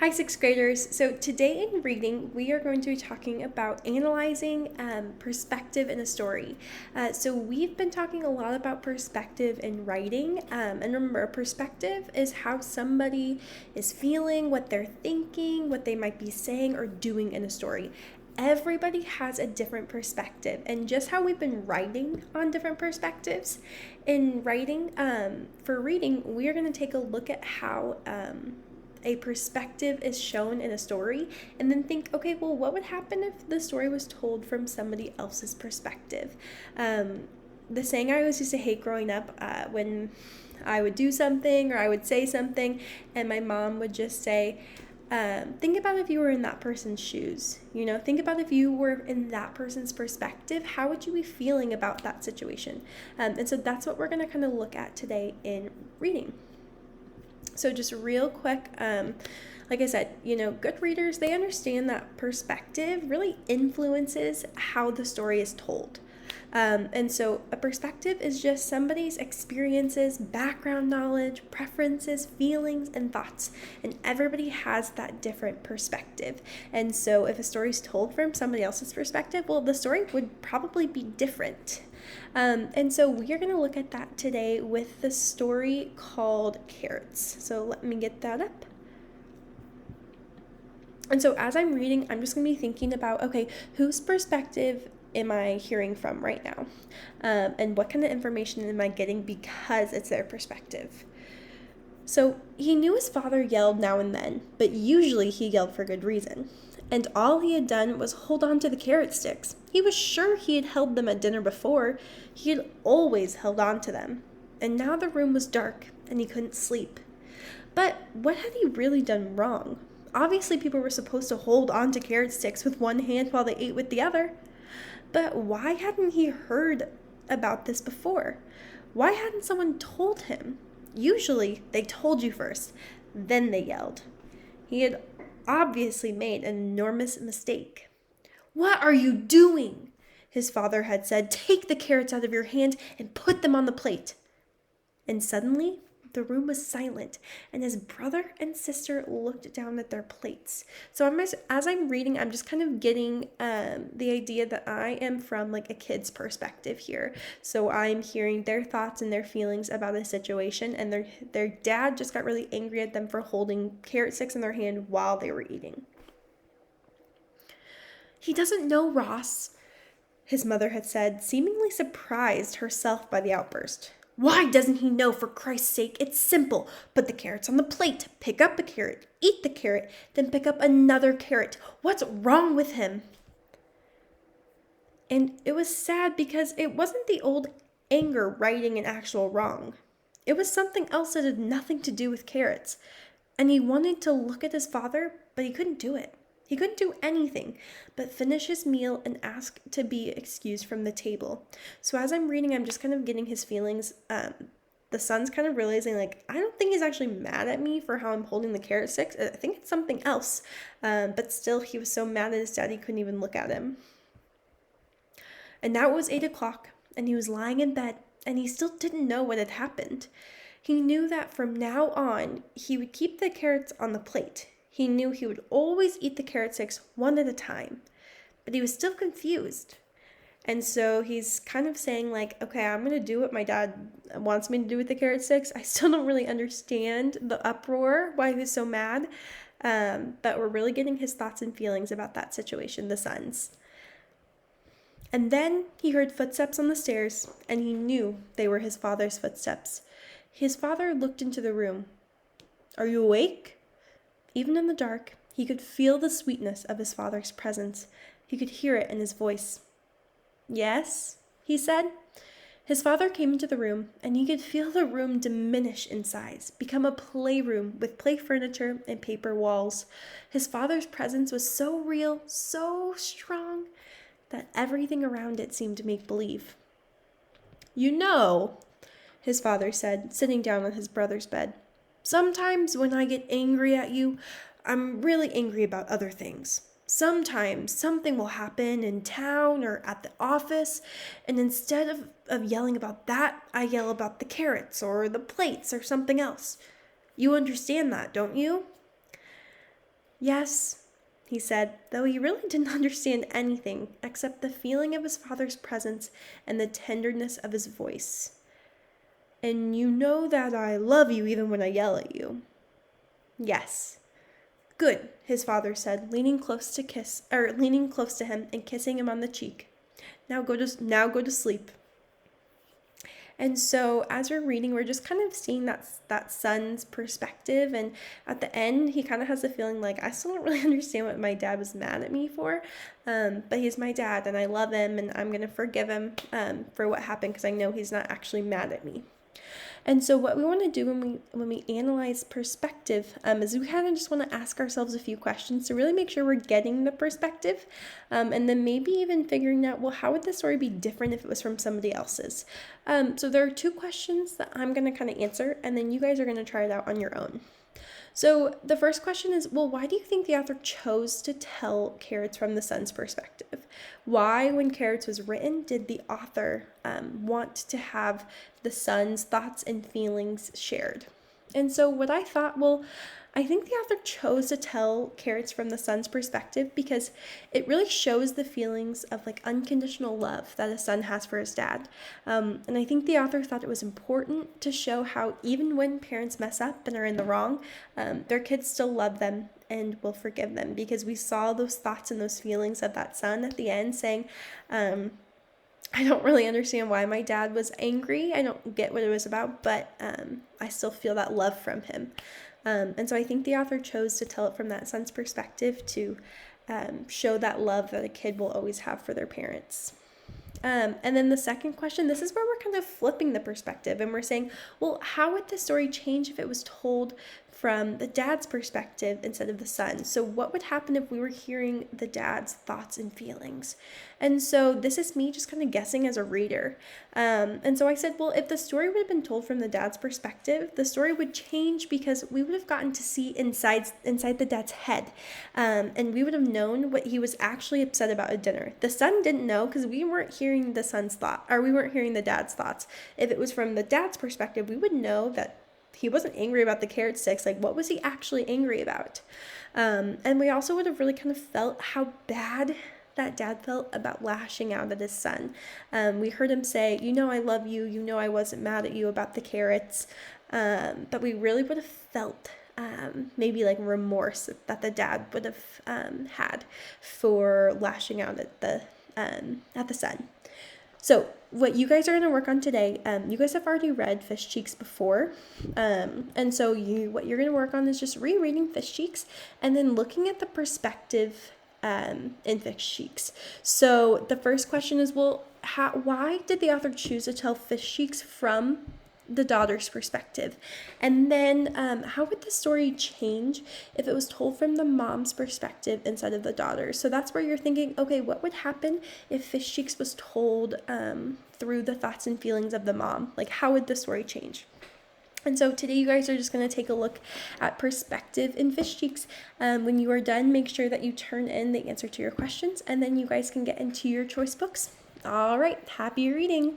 Hi, sixth graders. So today in reading, we are going to be talking about analyzing perspective in a story. So we've been talking a lot about perspective in writing. And remember, perspective is how somebody is feeling, what they're thinking, what they might be saying or doing in a story. Everybody has a different perspective, and just how we've been writing on different perspectives in writing, for reading, we are going to take a look at how a perspective is shown in a story and then think, okay, well, what would happen if the story was told from somebody else's perspective? The saying I always used to hate growing up, when I would do something or I would say something and my mom would just say, think about if you were in that person's shoes. Think about if you were in that person's perspective, how would you be feeling about that situation? And so that's what we're going to kind of look at today in reading. So just real quick, like I said, good readers, they understand that perspective really influences how the story is told. And so a perspective is just somebody's experiences, background knowledge, preferences, feelings, and thoughts. And everybody has that different perspective. And so if a story is told from somebody else's perspective, well, the story would probably be different. And so we are going to look at that today with the story called Carrots. So let me get that up. And so as I'm reading, I'm just going to be thinking about, okay, whose perspective am I hearing from right now? And what kind of information am I getting because it's their perspective? So he knew his father yelled now and then, but usually he yelled for good reason. And all he had done was hold on to the carrot sticks. He was sure he had held them at dinner before. He had always held on to them. And now the room was dark, and he couldn't sleep. But what had he really done wrong? Obviously, people were supposed to hold on to carrot sticks with one hand while they ate with the other. But why hadn't he heard about this before? Why hadn't someone told him? Usually, they told you first, then they yelled. He had obviously made an enormous mistake. "What are you doing?" his father had said. "Take the carrots out of your hand and put them on the plate." And suddenly, the room was silent, and his brother and sister looked down at their plates. So as I'm reading, I'm just kind of getting the idea that I am from like a kid's perspective here. So I'm hearing their thoughts and their feelings about a situation, and their dad just got really angry at them for holding carrot sticks in their hand while they were eating. "He doesn't know, Ross," his mother had said, seemingly surprised herself by the outburst. "Why doesn't he know, for Christ's sake? It's simple. Put the carrots on the plate, pick up a carrot, eat the carrot, then pick up another carrot. What's wrong with him?" And it was sad because it wasn't the old anger righting an actual wrong. It was something else that had nothing to do with carrots. And he wanted to look at his father, but he couldn't do it. He couldn't do anything but finish his meal and ask to be excused from the table. So as I'm reading, I'm just kind of getting his feelings. The son's kind of realizing, like, I don't think he's actually mad at me for how I'm holding the carrot sticks. I think it's something else. But still, he was so mad at his dad, he couldn't even look at him. And now it was 8 o'clock, and he was lying in bed, and he still didn't know what had happened. He knew that from now on, he would keep the carrots on the plate. He knew he would always eat the carrot sticks one at a time, but he was still confused. And so he's kind of saying, like, okay, I'm going to do what my dad wants me to do with the carrot sticks. I still don't really understand the uproar, why he was so mad, but we're really getting his thoughts and feelings about that situation, the son's. And then he heard footsteps on the stairs, and he knew they were his father's footsteps. His father looked into the room. "Are you awake?" Even in the dark, he could feel the sweetness of his father's presence. He could hear it in his voice. "Yes," he said. His father came into the room, and he could feel the room diminish in size, become a playroom with play furniture and paper walls. His father's presence was so real, so strong, that everything around it seemed to make believe. "You know," his father said, sitting down on his brother's bed, "sometimes when I get angry at you, I'm really angry about other things. Sometimes something will happen in town or at the office, and instead of yelling about that, I yell about the carrots or the plates or something else. You understand that, don't you?" Yes, he said, though he really didn't understand anything except the feeling of his father's presence and the tenderness of his voice. And you know that I love you even when I yell at you. Yes. Good, his father said, leaning close to him and kissing him on the cheek. Now go to sleep. And so as we're reading, we're just kind of seeing that son's perspective. And at the end, he kind of has the feeling like, I still don't really understand what my dad was mad at me for. But he's my dad and I love him and I'm going to forgive him for what happened because I know he's not actually mad at me. And so what we want to do when we analyze perspective is we kind of just want to ask ourselves a few questions to really make sure we're getting the perspective, and then maybe even figuring out, well, how would the story be different if it was from somebody else's? So there are 2 questions that I'm going to kind of answer, and then you guys are going to try it out on your own. So the first question is, well, why do you think the author chose to tell Carrots from the son's perspective? Why, when Carrots was written, did the author want to have the son's thoughts and feelings shared? And so what I thought, well, I think the author chose to tell Carrots from the son's perspective because it really shows the feelings of like unconditional love that a son has for his dad. And I think the author thought it was important to show how even when parents mess up and are in the wrong, their kids still love them and will forgive them, because we saw those thoughts and those feelings of that son at the end saying, I don't really understand why my dad was angry. I don't get what it was about, but I still feel that love from him. And so I think the author chose to tell it from that son's perspective to show that love that a kid will always have for their parents. And then the second question, this is where we're kind of flipping the perspective and we're saying, well, how would the story change if it was told from the dad's perspective instead of the son? So what would happen if we were hearing the dad's thoughts and feelings? And so this is me just kind of guessing as a reader. And so I said, well, if the story would have been told from the dad's perspective, the story would change because we would have gotten to see inside the dad's head. And we would have known what he was actually upset about at dinner. The son didn't know because we weren't hearing the son's thought, or we weren't hearing the dad's thoughts. If it was from the dad's perspective, we would know that he wasn't angry about the carrot sticks. Like, what was he actually angry about? And we also would have really kind of felt how bad that dad felt about lashing out at his son. We heard him say, you know I love you, you know I wasn't mad at you about the carrots. But we really would have felt maybe like remorse that the dad would have had for lashing out at the son. So what you guys are going to work on today, you guys have already read Fish Cheeks before, and so what you're going to work on is just rereading Fish Cheeks and then looking at the perspective in Fish Cheeks. So the first question is, well, why did the author choose to tell Fish Cheeks from the daughter's perspective? And then how would the story change if it was told from the mom's perspective instead of the daughter? So that's where you're thinking, okay, what would happen if Fish Cheeks was told through the thoughts and feelings of the mom? Like, how would the story change? And so today you guys are just going to take a look at perspective in Fish Cheeks. When you are done, make sure that you turn in the answer to your questions, and then you guys can get into your choice books. All right, happy reading.